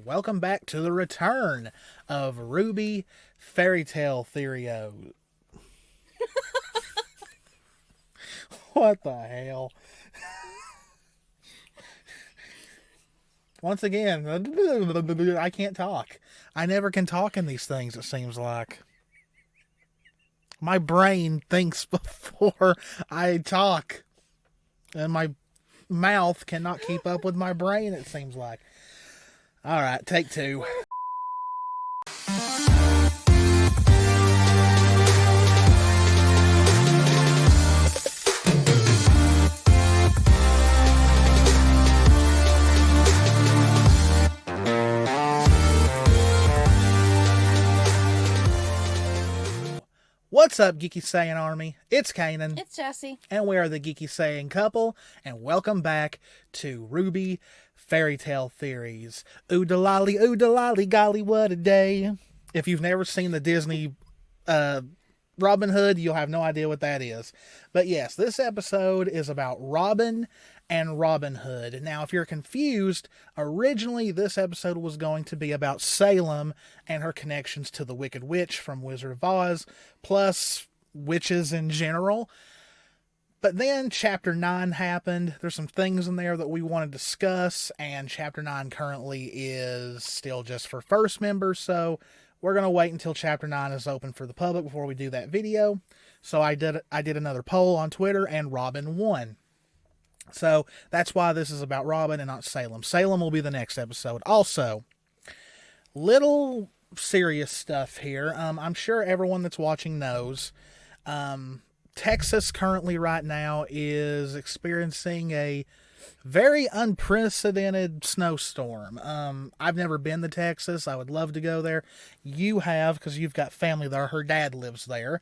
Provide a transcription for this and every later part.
Welcome back to the return of RWBY Fairytale Theories. What the hell? Once again, I can't talk. I never can talk in these things, it seems like. My brain thinks before I talk. And my mouth cannot keep up with my brain, it seems like. Alright, take two. What's up, Geeky Saiyan Army? It's Kanan. It's Jessie. And we are the Geeky Saiyan couple, and welcome back to RWBY Fairytale Theories. Oodalali, golly, what a day. If you've never seen the Disney Robin Hood, you'll have no idea what that is. But yes, this episode is about Robin and Robin Hood. Now, if you're confused, originally this episode was going to be about Salem and her connections to the Wicked Witch from Wizard of Oz, plus witches in general. But then Chapter 9 happened. There's some things in there that we want to discuss, and Chapter 9 currently is still just for first members, so we're going to wait until Chapter 9 is open for the public before we do that video. So I did another poll on Twitter, and Robin won. So that's why this is about Robin and not Salem. Salem will be the next episode. Also, little serious stuff here. I'm sure everyone that's watching knows. Texas currently right now is experiencing a very unprecedented snowstorm. I've never been to Texas. I would love to go there. You have, because you've got family there. Her dad lives there.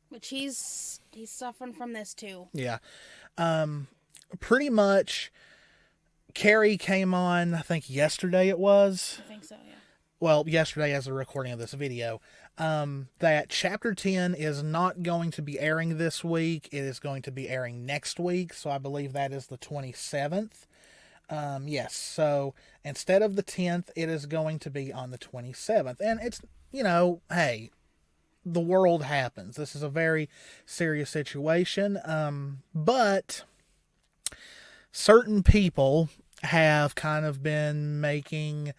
Which he's suffering from this too. Yeah. Pretty much, Carrie came on, I think yesterday it was. I think so, yeah. Well, yesterday as a recording of this video. That Chapter 10 is not going to be airing this week. It is going to be airing next week. So I believe that is the 27th. Yes. So instead of the 10th, it is going to be on the 27th. And it's, hey, the world happens. This is a very serious situation. But certain people have kind of been making...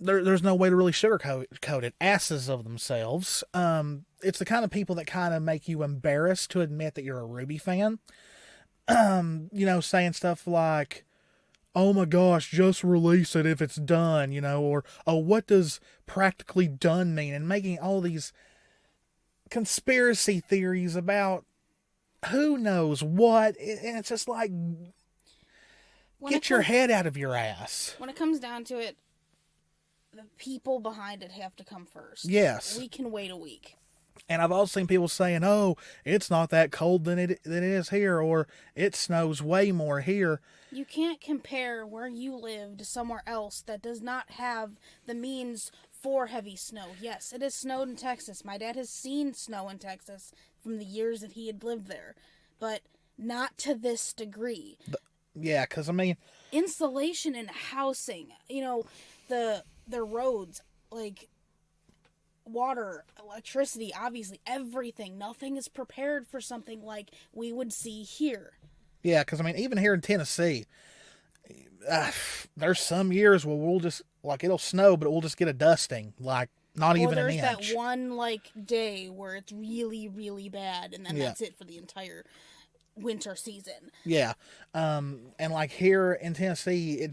There's no way to really sugarcoat it. Asses of themselves. It's the kind of people that kind of make you embarrassed to admit that you're a RWBY fan. Saying stuff like, oh my gosh, just release it if it's done, or, oh, what does practically done mean? And making all these conspiracy theories about who knows what. And it's just like, get your head out of your ass. When it comes down to it, the people behind it have to come first. Yes. We can wait a week. And I've also seen people saying, oh, it's not that cold than it is here, or it snows way more here. You can't compare where you live to somewhere else that does not have the means for heavy snow. Yes, it has snowed in Texas. My dad has seen snow in Texas from the years that he had lived there, but not to this degree. Yeah, because, insulation and housing, the roads, like water, electricity, obviously everything. Nothing is prepared for something like we would see here. Yeah, because, even here in Tennessee, there's some years where we'll just, it'll snow, but we'll just get a dusting, not even an inch. There's that one, day where it's really, really bad, and then that's it for the entire winter season. Yeah. And here in Tennessee,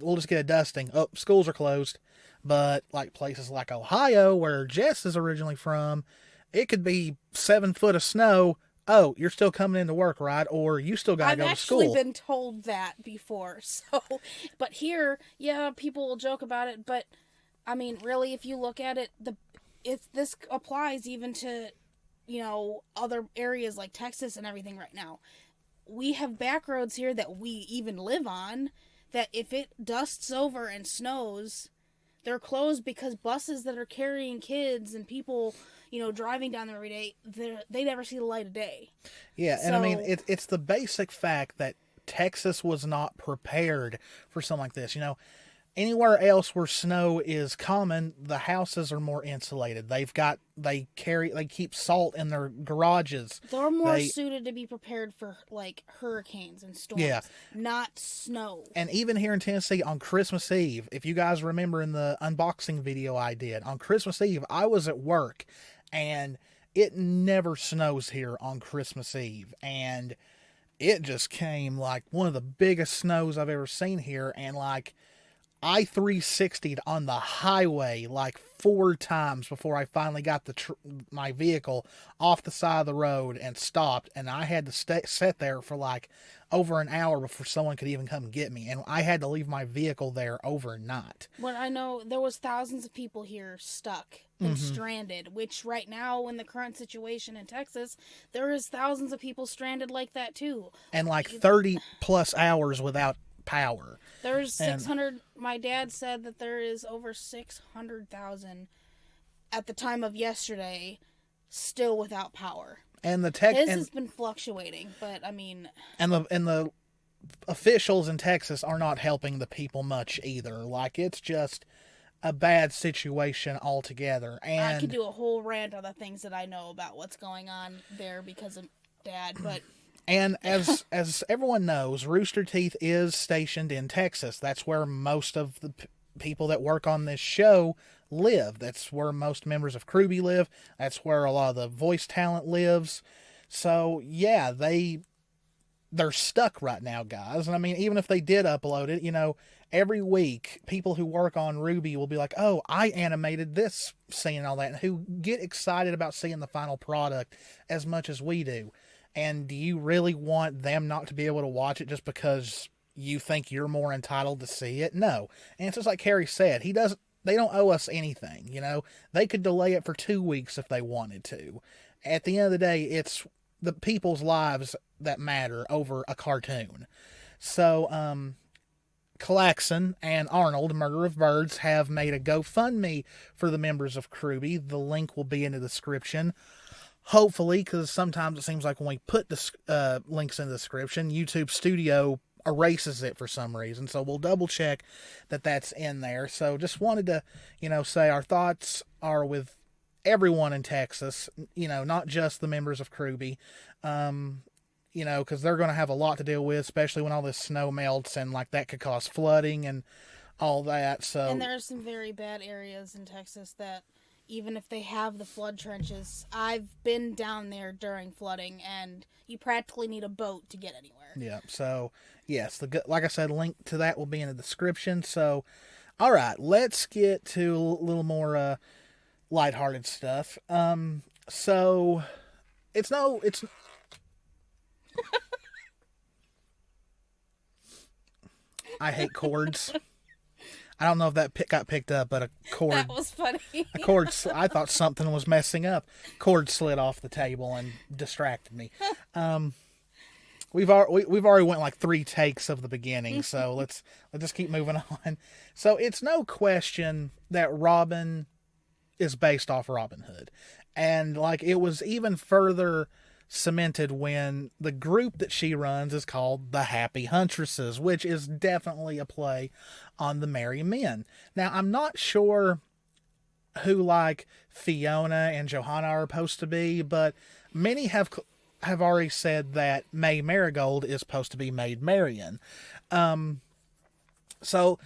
we'll just get a dusting. Oh, schools are closed. But places like Ohio, where Jess is originally from, it could be 7 foot of snow. Oh, you're still coming into work, right? Or you still got to go to school. I've actually been told that before. So, but here, yeah, people will joke about it. But really, if you look at it, this applies even to, other areas like Texas and everything right now. We have back roads here that we even live on that if it dusts over and snows, they're closed because buses that are carrying kids and people, driving down there every day, they never see the light of day. Yeah, and it's the basic fact that Texas was not prepared for something like this. Anywhere else where snow is common, the houses are more insulated. They keep salt in their garages. They're more suited to be prepared for like hurricanes and storms, not snow. And even here in Tennessee on Christmas Eve, if you guys remember in the unboxing video I did, on Christmas Eve, I was at work and it never snows here on Christmas Eve. And it just came like one of the biggest snows I've ever seen here. And like, I 360'd on the highway like 4 times before I finally got my vehicle off the side of the road and stopped. And I had to sit there for like over an hour before someone could even come and get me. And I had to leave my vehicle there overnight. Well, I know there was thousands of people here stuck and stranded, which right now in the current situation in Texas, there is thousands of people stranded like that too. And like 30 plus hours without power. There's 600. My dad said that there is over 600,000 at the time of yesterday still without power. And the his has been fluctuating, but I mean, and the officials in Texas are not helping the people much either. Like, it's just a bad situation altogether. And I could do a whole rant on the things that I know about what's going on there because of Dad, but. And as everyone knows, Rooster Teeth is stationed in Texas. That's where most of the people that work on this show live. That's where most members of RWBY live. That's where a lot of the voice talent lives. So, yeah, they're stuck right now, guys. And I mean, even if they did upload it, every week, people who work on RWBY will be like, oh, I animated this scene and all that, and who get excited about seeing the final product as much as we do. And do you really want them not to be able to watch it just because you think you're more entitled to see it? No. And it's just like Carrie said, they don't owe us anything, They could delay it for 2 weeks if they wanted to. At the end of the day, it's the people's lives that matter over a cartoon. So, Klaxon and Arnold, Murder of Birds, have made a GoFundMe for the members of RWBY. The link will be in the description. Hopefully, because sometimes it seems like when we put the links in the description, YouTube Studio erases it for some reason. So we'll double check that that's in there. So just wanted to, say our thoughts are with everyone in Texas, not just the members of RWBY, because they're going to have a lot to deal with, especially when all this snow melts and like that could cause flooding and all that. So, and there are some very bad areas in Texas that, even if they have the flood trenches, I've been down there during flooding, and you practically need a boat to get anywhere. Yeah, so, yes, like I said, link to that will be in the description. So, all right, let's get to a little more lighthearted stuff. So, it's I hate cords. I don't know if that got picked up, but a cord. That was funny. I thought something was messing up. Cord slid off the table and distracted me. We've already went like 3 takes of the beginning, so let's just keep moving on. So it's no question that Robyn is based off Robin Hood, and like it was even further cemented when the group that she runs is called the Happy Huntresses, which is definitely a play on the Merry Men. Now, I'm not sure who like Fiona and Johanna are supposed to be, but many have already said that May Marigold is supposed to be Maid Marian. So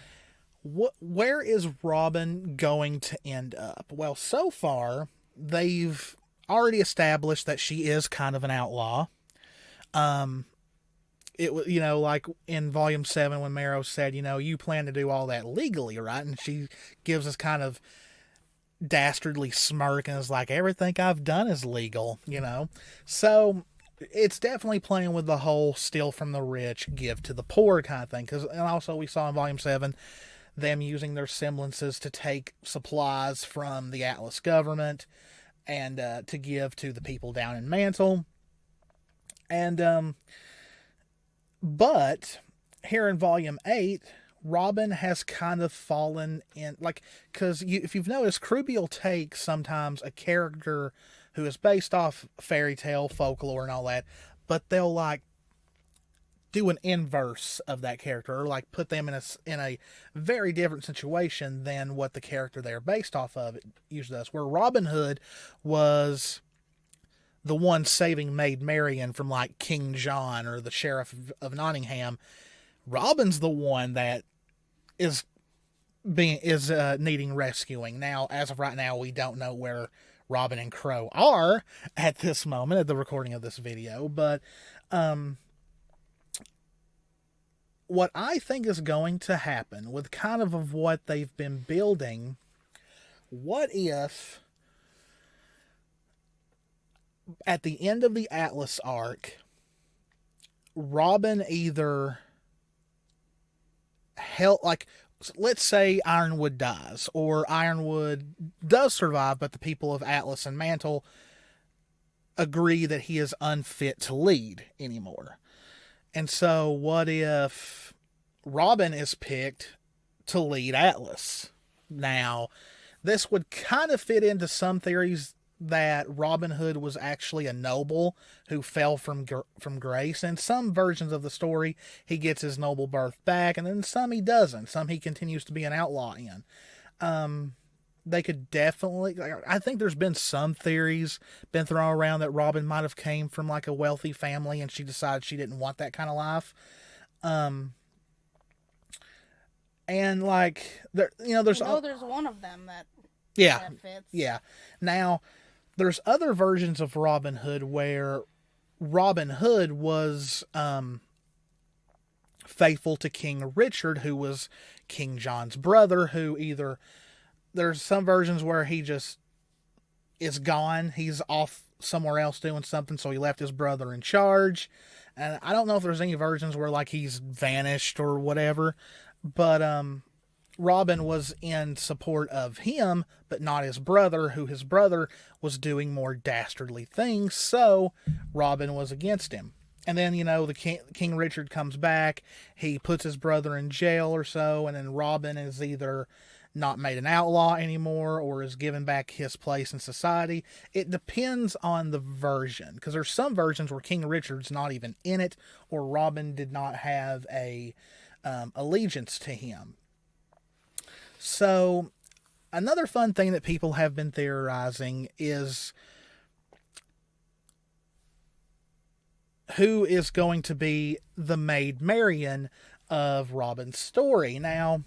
where is Robyn going to end up? Well, so far they've already established that she is kind of an outlaw. It was, like in Volume 7 when Marrow said, you plan to do all that legally, right? And she gives us kind of dastardly smirk and is like, everything I've done is legal, So it's definitely playing with the whole steal from the rich, give to the poor kind of thing. And also we saw in Volume 7 them using their semblances to take supplies from the Atlas government and to give to the people down in Mantle. And but here in Volume 8, Robyn has kind of fallen in, like, because if you've noticed, RWBY will take sometimes a character who is based off fairy tale, folklore, and all that, but they'll, like, do an inverse of that character, or like put them in a very different situation than what the character they're based off of usually does. Where Robin Hood was the one saving Maid Marian from like King John or the Sheriff of Nottingham, Robin's the one that is needing rescuing. Now, as of right now, we don't know where Robin and Crow are at this moment, at the recording of this video, but what I think is going to happen with kind of what they've been building, what if at the end of the Atlas arc, Robin either let's say Ironwood dies, or Ironwood does survive, but the people of Atlas and Mantle agree that he is unfit to lead anymore. And so what if Robin is picked to lead Atlas? Now, this would kind of fit into some theories that Robin Hood was actually a noble who fell from grace. In some versions of the story, he gets his noble birth back, and then some he doesn't. Some he continues to be an outlaw in. They could definitely... I think there's been some theories been thrown around that Robin might have came from like a wealthy family and she decided she didn't want that kind of life. And like, there's one of them that fits. Yeah. Now, there's other versions of Robin Hood where Robin Hood was faithful to King Richard, who was King John's brother, who either... There's some versions where he just is gone. He's off somewhere else doing something, so he left his brother in charge. And I don't know if there's any versions where like he's vanished or whatever. But Robin was in support of him, but not his brother, who his brother was doing more dastardly things, so Robin was against him. And then, the King Richard comes back, he puts his brother in jail or so, and then Robin is either not made an outlaw anymore or is given back his place in society. It depends on the version, because there's some versions where King Richard's not even in it, or Robin did not have a allegiance to him. So another fun thing that people have been theorizing is who is going to be the Maid Marian of Robin's story. Now,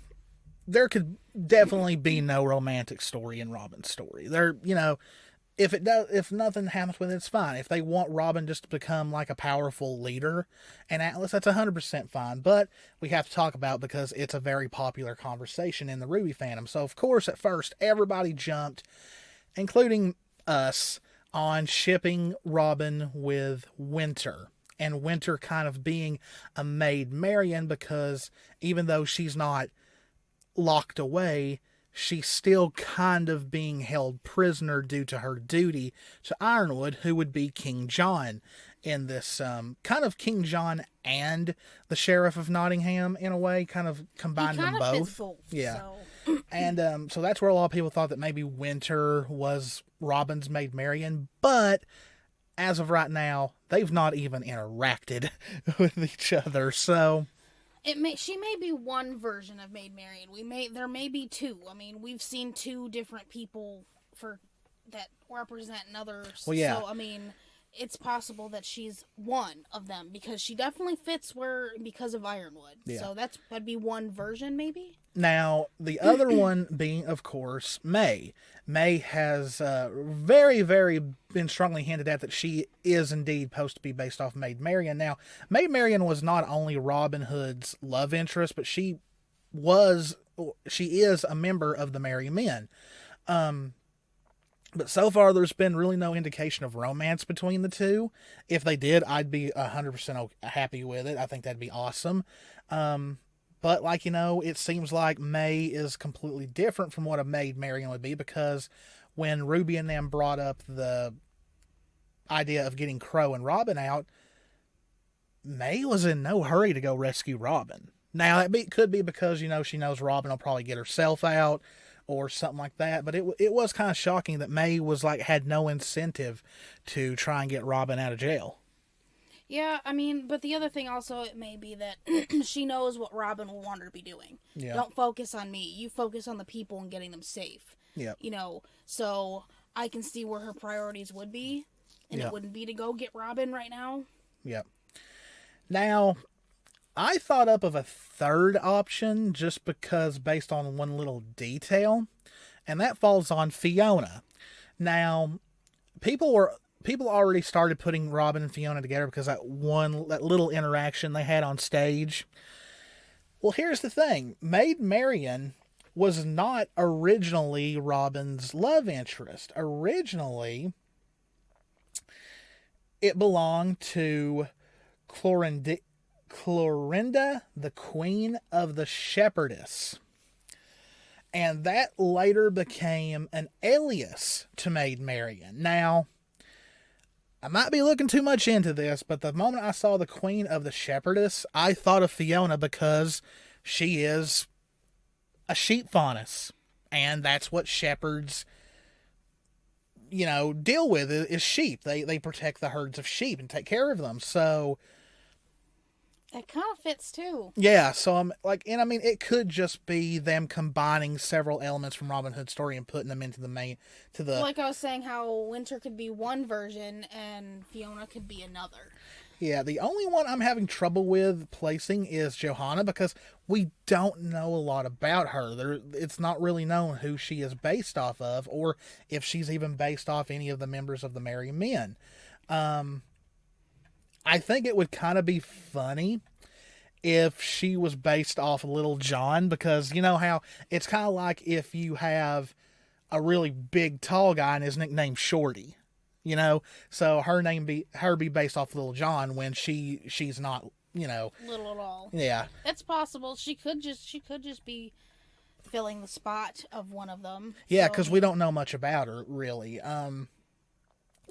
there could definitely be no romantic story in Robin's story. If nothing happens with it, it's fine. If they want Robin just to become like a powerful leader in Atlas, that's 100% fine. But we have to talk about, because it's a very popular conversation in the RWBY fandom. So of course, at first, everybody jumped, including us, on shipping Robin with Winter. And Winter kind of being a Maid Marian, because even though she's not locked away, she's still kind of being held prisoner due to her duty to Ironwood, who would be King John in this kind of King John and the Sheriff of Nottingham in a way, kind of combined them both. Yeah. So. And so that's where a lot of people thought that maybe Winter was Robin's Maid Marian, but as of right now, they've not even interacted with each other, so... She may be one version of Maid Marian. There may be two. I mean, we've seen two different people that represent others. Well, yeah. So, I mean, it's possible that she's one of them, because she definitely fits because of Ironwood. Yeah. So that'd be one version, maybe? Now, the other one being, of course, May. May has very, very been strongly hinted at that she is indeed supposed to be based off Maid Marian. Now, Maid Marian was not only Robin Hood's love interest, but she is a member of the Merry Men. But so far, there's been really no indication of romance between the two. If they did, I'd be 100% happy with it. I think that'd be awesome. But, it seems like May is completely different from what a Maid Marian would be, because when RWBY and them brought up the idea of getting Crow and Robin out, May was in no hurry to go rescue Robin. Now, it could be because, she knows Robin will probably get herself out or something like that, but it was kind of shocking that May was had no incentive to try and get Robin out of jail. Yeah, I mean, but the other thing also, it may be that she knows what Robyn will want her to be doing. Yeah. Don't focus on me. You focus on the people and getting them safe. Yeah. So I can see where her priorities would be, and Yeah. it wouldn't be to go get Robyn right now. Yeah. Now, I thought up of a third option just because based on one little detail, and that falls on Fiona. Now, people already started putting Robyn and Fiona together because that little interaction they had on stage. Well, here's the thing. Maid Marian was not originally Robyn's love interest. Originally, it belonged to Clorinda, the Queen of the Shepherdess. And that later became an alias to Maid Marian. Now, I might be looking too much into this, but the moment I saw the Queen of the Shepherdess, I thought of Fiona because she is a sheep fauness. And that's what shepherds, deal with is sheep. They protect the herds of sheep and take care of them. So That kind of fits too. yeah, so I'm like, and I mean, it could just be them combining several elements from Robin Hood's story and putting them into Like I was saying, how Winter could be one version and Fiona could be another. Yeah, the only one I'm having trouble with placing is Johanna because we don't know a lot about her. It's not really known who she is based off of or if she's even based off any of the members of the Merry Men. I think it would kind of be funny if she was based off Little John, because you know how it's kind of like if you have a really big tall guy and his nickname's Shorty, so her be based off Little John when she's not, little at all. Yeah. It's possible. She could just be filling the spot of one of them. Yeah, because we don't know much about her really.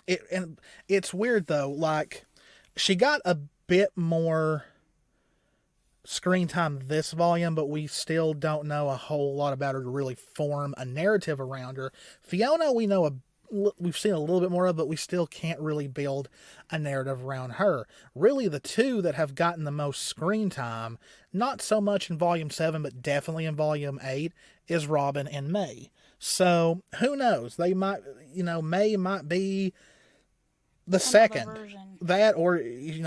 It's weird though, like she got a bit more screen time this volume, but we still don't know a whole lot about her to really form a narrative around her. Fiona, we've seen a little bit more of, but we still can't really build a narrative around her. Really, the two that have gotten the most screen time, not so much in volume 7, but definitely in volume 8, is Robyn and May. So, who knows? They might, May might be the second. Version. That, or,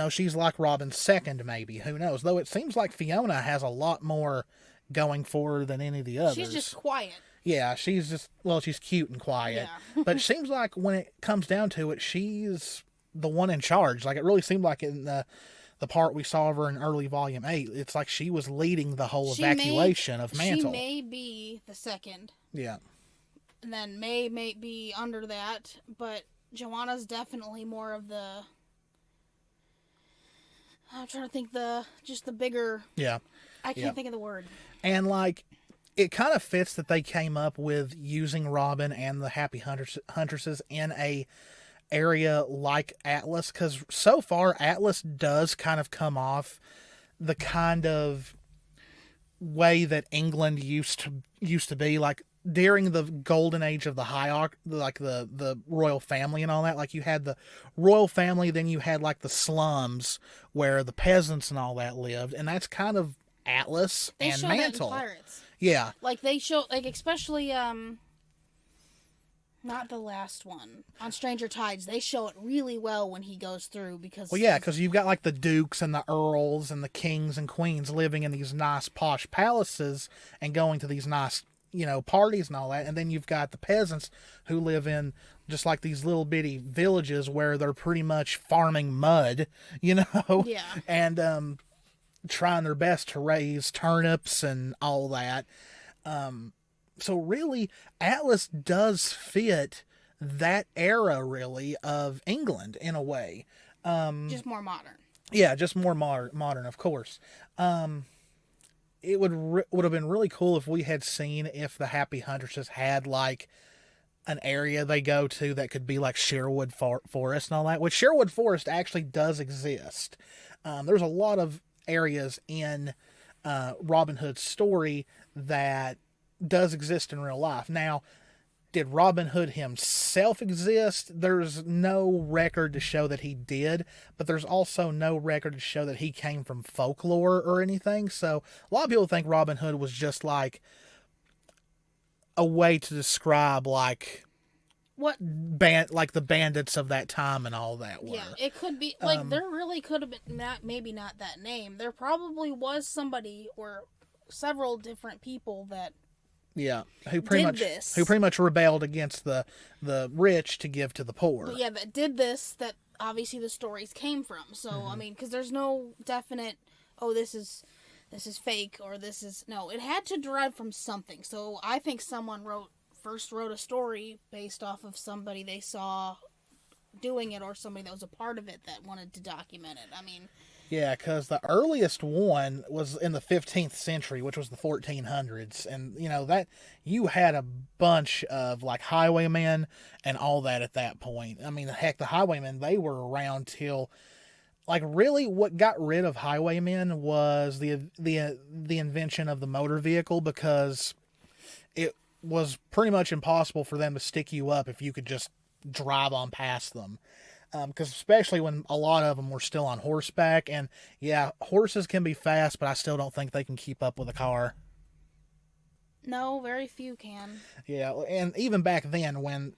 she's like Robyn's second, maybe. Who knows? Though it seems like Fiona has a lot more going for her than any of the others. She's just quiet. Yeah, she's cute and quiet. Yeah. But it seems like when it comes down to it, she's the one in charge. Like, it really seemed like in the part we saw of her in early volume 8, it's like she was leading the whole evacuation of Mantle. She may be the second. Yeah. And then May be under that, but Joanna's definitely more of the... I'm trying to think the bigger... Yeah. I can't think of the word. And, like, it kind of fits that they came up with using Robyn and the Happy Huntresses in a area like Atlas, because so far Atlas does kind of come off the kind of way that England used to be, like during the golden age of the like the royal family and all that. Like you had the royal family, then you had like the slums where the peasants and all that lived, and that's kind of Atlas They and show Mantle. that in Pirates. Yeah. Like they show, like especially not the last one on Stranger Tides. They show it really well when he goes through because. Well, yeah, because you've got like the dukes and the earls and the kings and queens living in these nice posh palaces and going to these nice, parties and all that, and then you've got the peasants who live in just like these little bitty villages where they're pretty much farming mud, Yeah. and trying their best to raise turnips and all that. So really, Atlas does fit that era, really, of England in a way. Just more modern. Yeah, just more modern, of course. It would have been really cool if we had seen if the Happy Huntresses had like an area they go to that could be like Sherwood Forest and all that. Which Sherwood Forest actually does exist. There's a lot of areas in Robin Hood's story that does exist in real life. Now, did Robin Hood himself exist? There's no record to show that he did, but there's also no record to show that he came from folklore or anything. So a lot of people think Robin Hood was just like a way to describe like what like the bandits of that time and all that were. Yeah, it could be like there really could have been maybe not that name. There probably was somebody or several different people that who pretty much rebelled against the rich to give to the poor. But yeah, that did this, that obviously the stories came from. So I mean, because there's no definite this is fake or this is no. It had to derive from something. So I think someone first wrote a story based off of somebody they saw doing it or somebody that was a part of it that wanted to document it. I mean, yeah, because the earliest one was in the 15th century, which was the 1400s, and that you had a bunch of like highwaymen and all that at that point. I mean, heck, the highwaymen, they were around till like really what got rid of highwaymen was the invention of the motor vehicle, because it was pretty much impossible for them to stick you up if you could just drive on past them. Because especially when a lot of them were still on horseback, and yeah, horses can be fast, but I still don't think they can keep up with a car. No, very few can. Yeah, and even back then when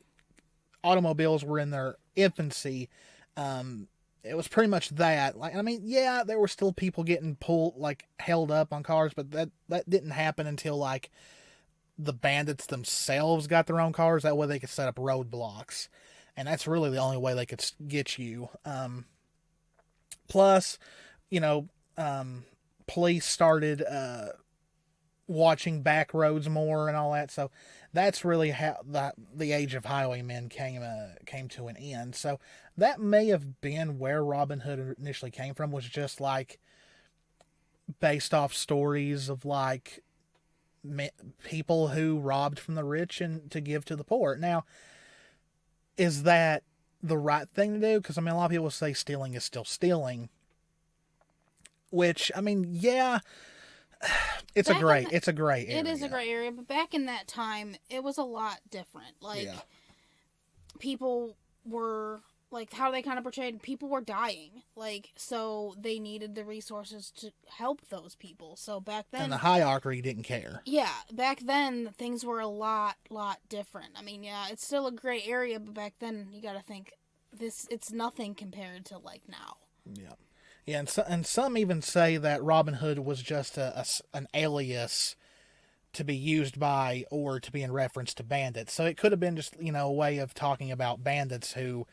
automobiles were in their infancy, it was pretty much that. Like, I mean, yeah, there were still people getting held up on cars, but that didn't happen until like the bandits themselves got their own cars. That way they could set up roadblocks. And that's really the only way they could get you. Plus, police started watching back roads more and all that. So that's really how the age of highwaymen came to an end. So that may have been where Robin Hood initially came from, was just like based off stories of like people who robbed from the rich and to give to the poor. Now, is that the right thing to do? Because I mean, a lot of people say stealing is still stealing, which I mean, yeah, it's a gray area. It is a gray area, but back in that time, it was a lot different. Like, people were like, how they kind of portrayed, people were dying, like, so they needed the resources to help those people. So back then, and the hierarchy didn't care. Yeah, back then things were a lot different. I mean, yeah, it's still a gray area, but back then you got to think it's nothing compared to like now. Yeah, and some even say that Robin Hood was just an alias to be used by or to be in reference to bandits. So it could have been just a way of talking about bandits who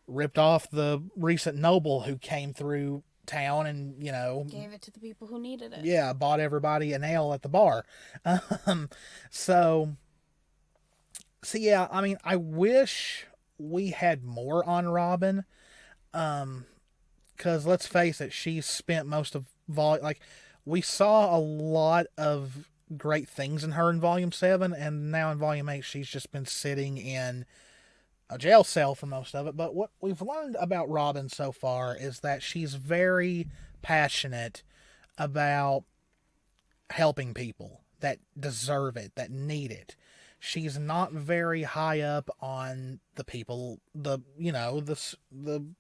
ripped off the recent noble who came through town and gave it to the people who needed it. Yeah, bought everybody an ale at the bar. So yeah, I mean, I wish we had more on Robin, because let's face it, she's spent most of we saw a lot of great things in her in Volume 7, and now in Volume 8 she's just been sitting in a jail cell for most of it. But what we've learned about Robin so far is that she's very passionate about helping people that deserve it, that need it. She's not very high up on the people, the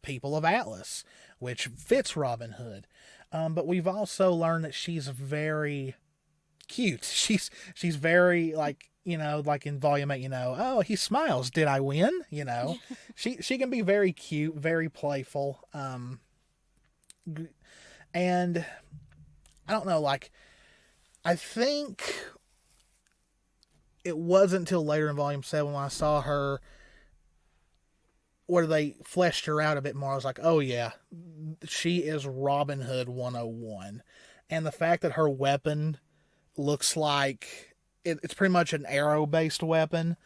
people of Atlas, which fits Robin Hood. But we've also learned that she's very cute. She's very like in Volume 8, oh, he smiles. Did I win? She can be very cute, very playful. And I don't know, like, I think it wasn't until later in Volume 7 when I saw her, where they fleshed her out a bit more. I was like, oh yeah, she is Robin Hood 101. And the fact that her weapon looks like it's pretty much an arrow-based weapon,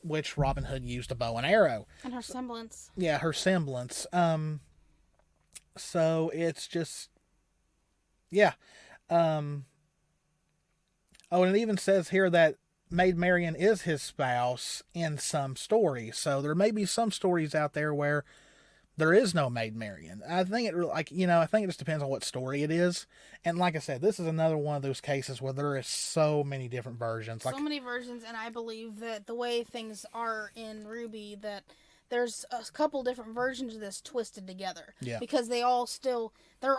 which Robin Hood used a bow and arrow. And her semblance. Yeah, her semblance. So it's just, yeah. Oh, and it even says here that Maid Marian is his spouse in some stories. So there may be some stories out there where there is no Maid Marian. I think I think it just depends on what story it is. And like I said, this is another one of those cases where there is so many different versions. So many versions, and I believe that the way things are in RWBY, that there's a couple different versions of this twisted together. Yeah. Because they're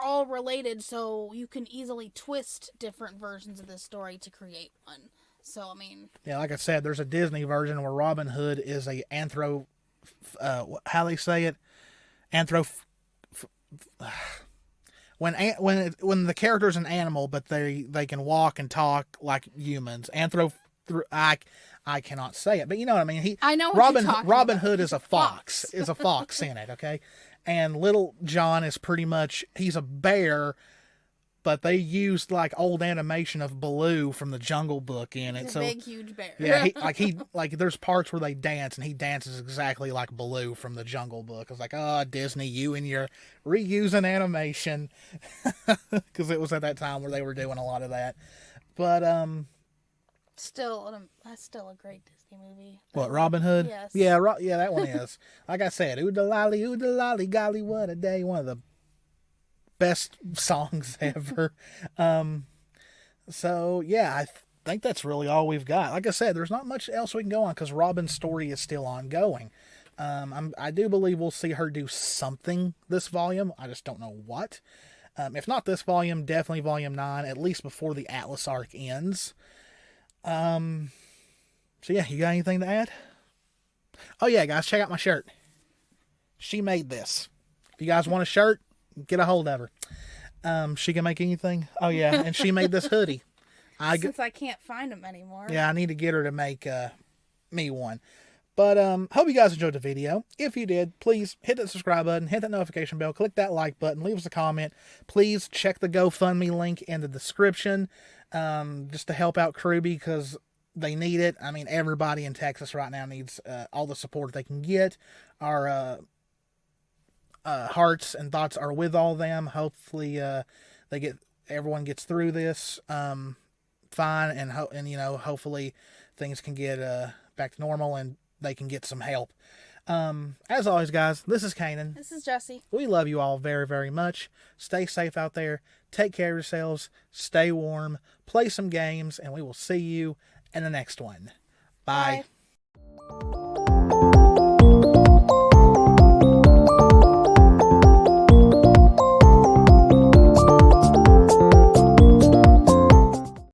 all related, so you can easily twist different versions of this story to create one. So, I mean... Yeah, like I said, there's a Disney version where Robin Hood is a how they say it? When the character's an animal, but they can walk and talk like humans. I cannot say it, but you know what I mean. I know what you're talking Robin about. Hood is a fox. Is a fox in it, okay? And Little John is pretty much, he's a bear, but they used like old animation of Baloo from the Jungle Book in it. He's so a big, huge bear. yeah, there's parts where they dance, and he dances exactly like Baloo from the Jungle Book. I was like, oh, Disney, you and your reusing animation, because it was at that time where they were doing a lot of that. But that's still a great Disney movie. what, Robin Hood? Yes. Yeah, that one is. Like I said, ooh da lolly, golly, what a day. One of the best songs ever. So yeah, I think that's really all we've got. Like I said, there's not much else we can go on because Robin's story is still ongoing. I do believe we'll see her do something this volume. I just don't know what. If not this volume, definitely volume 9, at least before the Atlas arc ends. So yeah, you got anything to add? Oh yeah, guys, check out my shirt. She made this. If you guys want a shirt, get a hold of her. She can make anything. Oh yeah, and she made this hoodie. Since I can't find them anymore. Yeah, I need to get her to make me one. But hope you guys enjoyed the video. If you did, please hit that subscribe button, hit that notification bell, click that like button, leave us a comment. Please check the GoFundMe link in the description, just to help out RWBY because they need it. I mean, everybody in Texas right now needs all the support they can get. Our hearts and thoughts are with all them. Hopefully, everyone gets through this fine, and hopefully things can get back to normal and they can get some help. As always, guys, this is Kanan. This is Jessie. We love you all very, very much. Stay safe out there. Take care of yourselves. Stay warm. Play some games, and we will see you in the next one. Bye. Bye.